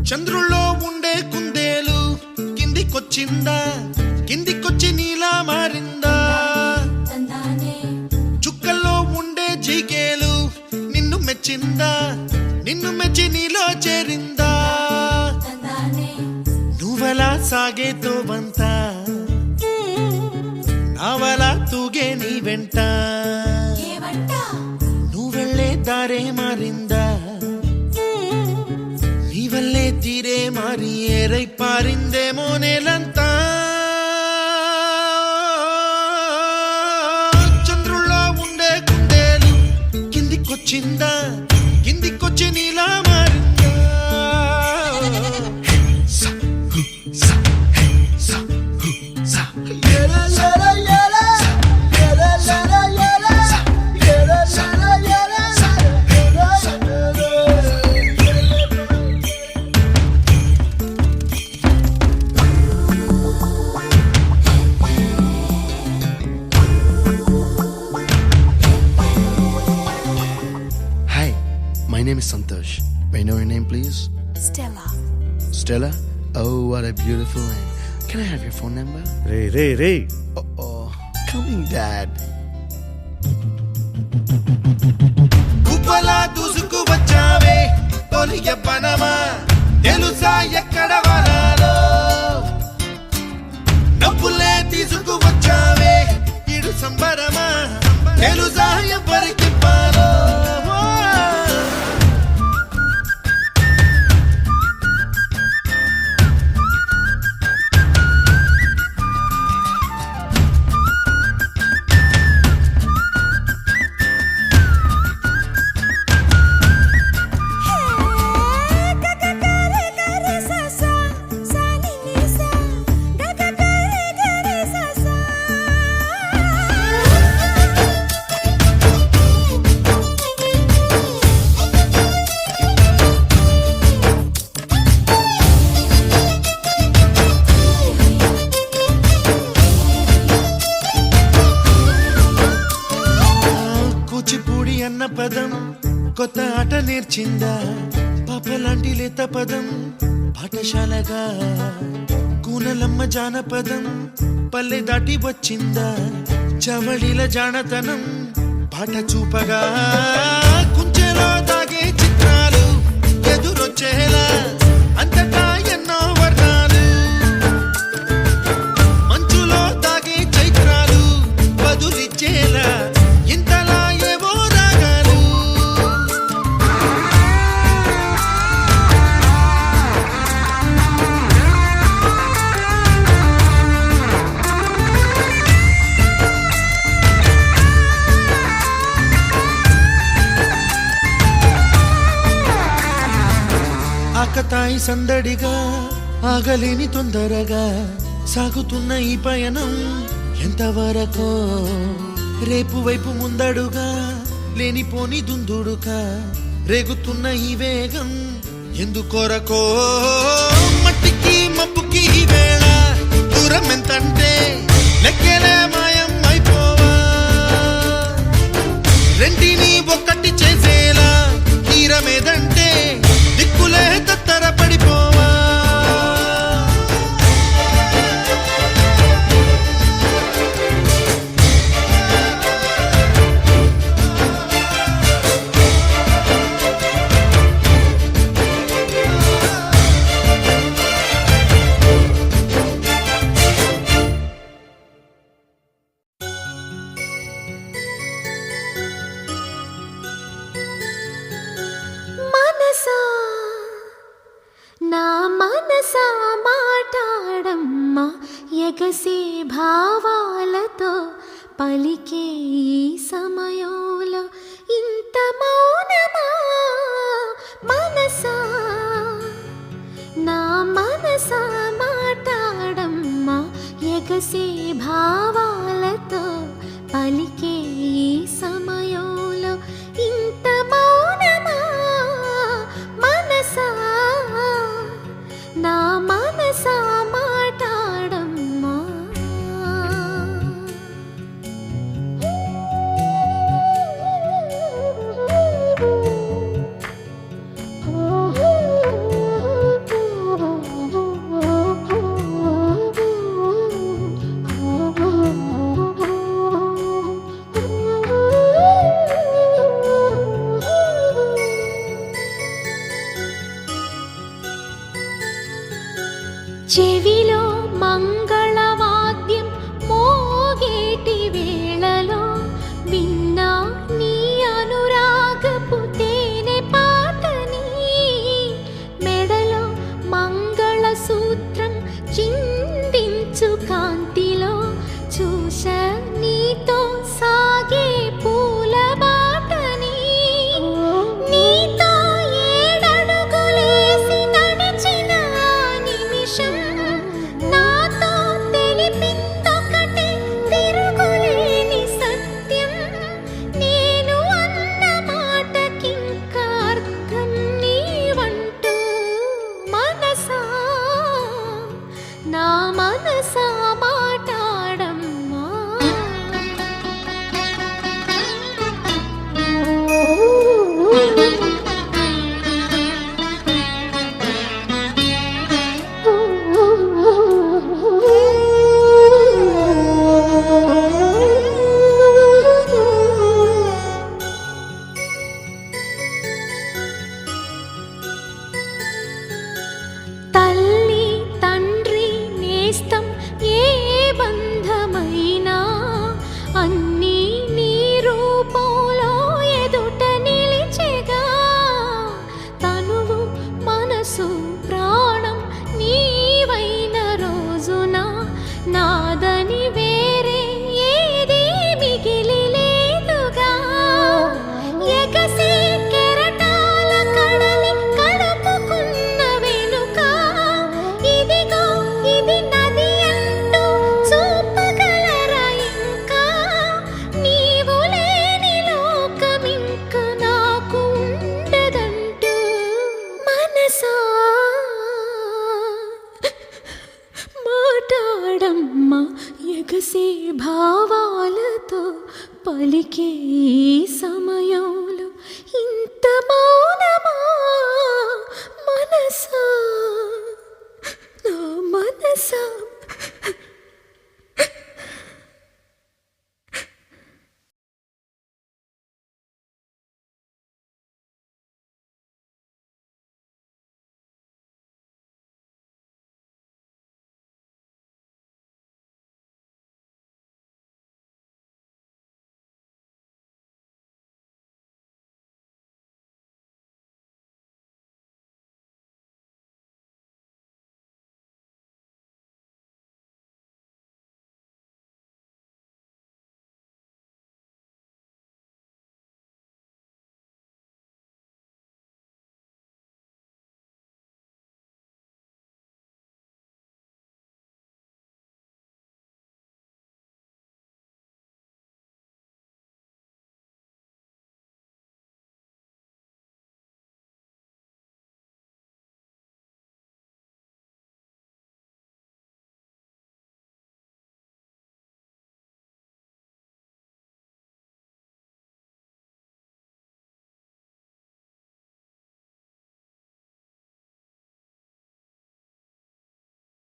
చంద్రుల్లో ఉండే కుందేలు కిందికొచ్చిందా, కిందికొచ్చి నీలా మారిందా? చుక్కల్లో ఉండే జీకేలు నిన్ను మెచ్చిందా, నిన్ను మెచ్చి నీలో చేరిందా? నువ్వలా సాగే తోవంతా నావలా తూగే నీ వెంట, నువ్వెళ్ళే దారే మారిందా, నీ వల్లే తీరే మారి ఏరై పారిందేమో నేలంతా. చంద్రుల్లో ఉండే కుందేలు కిందికొచ్చిందా, కిందికొచ్చి నీలా మారిందా? My name is Santosh. May I know your name, please? Stella. Stella? Oh, what a beautiful name. Can I have your phone number? Ray. Oh, coming, Dad. కుప్పలా దూసుకు వచ్చావే తొలి యవ్వనమా, తెలుసా ఎక్కడ వనాలో? నవ్వులే తీసుకు వచ్చావే ఇడు సంబరమా, తెలుసా ఎవరికి పాలో? అన్న పదం కొత్త ఆట నేర్చిందా, పాపలాంటి లేత పదం పాఠశాలగా? కూనలమ్మ జానపదం పల్లె దాటి వచ్చిందా, చవళిల జానతనం పాట చూపగా? కుంచెలో దాగే చిత్రాలు ఎదురొచ్చేలా అంతటా ఎన్నో వర్ణాలు, మంచులో దాగే చైత్రాలు బదులిచ్చేలా ఇంతలా ఏవో రాగాలు. ఆకతాయి సందడిగా ఆగలేని తొందరగా సాగుతున్న ఈ పయనం ఎంతవరకో, రేపు వైపు ముందడుగా లేనిపోని దుందుడుగా రేగుతున్న ఈ వేగం ఎందుకొరకో? మట్టికి మబ్బుకి ఈ వేళ దూరం ఎంతంటే లెక్కలే మాయం అయిపోవా, రెంటిని ఒక్కటి చేసేలా తీరమేదంటే దిక్కులే తత్తర పడిపోవా. నా మనసా మాటాడమ్మా ఎగసే భావాలతో పలికే ఈ సమయంలో ఇంత మౌనమా? మనసా నా మనసా మాటాడమ్మా ఎగసే భావాలతో పలికే ఈ సమయంలో ఇంత మౌనమా? మనసా నా మనసా మాటాడమ్మా. భావాలతో పలికే ఈ సమయంలో ఇంత మౌనమా మనసా నా మనసా